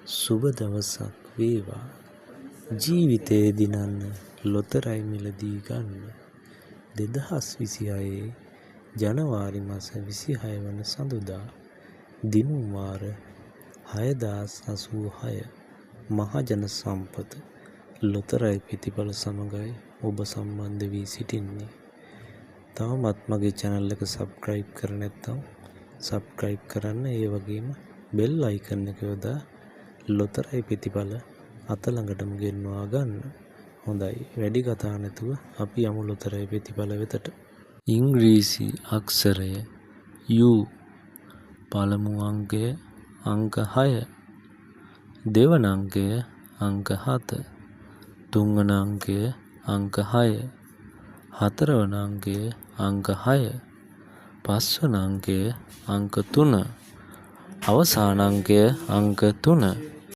සුබ දවසක් වේවා. ජීවිතේ දිනන්න ලොතරැයි මිලදී ගන්න. 2026 ජනවාරි මාස 26 වන සඳුදා දිනුම් වාර 6086 මහජන සම්පත ලොතරැයි ප්‍රතිඵල සමගයි ඔබ සම්බන්ධ වී සිටින්නේ. තවමත් මගේ channel එක subscribe කර නැත්නම් subscribe කරන්න. ඒ වගේම bell icon එක යොදා ලොතරැයි ප්‍රතිඵල අත ළඟටම ගෙන්වා ගන්න. හොඳයි, වැඩි කතා නැතුව අපි යමු ලොතරැයි ප්‍රතිඵල වෙතට. ඉංග්‍රීසි අක්ෂරය U. පළමු අංකය අංක 6. දෙවන අංකය අංක 7. තුන්වන අංකය අංක 6. හතරවන අංකය අංක 6. පස්වන අංකය අංක 3. අවසාන අංකය අංක 3.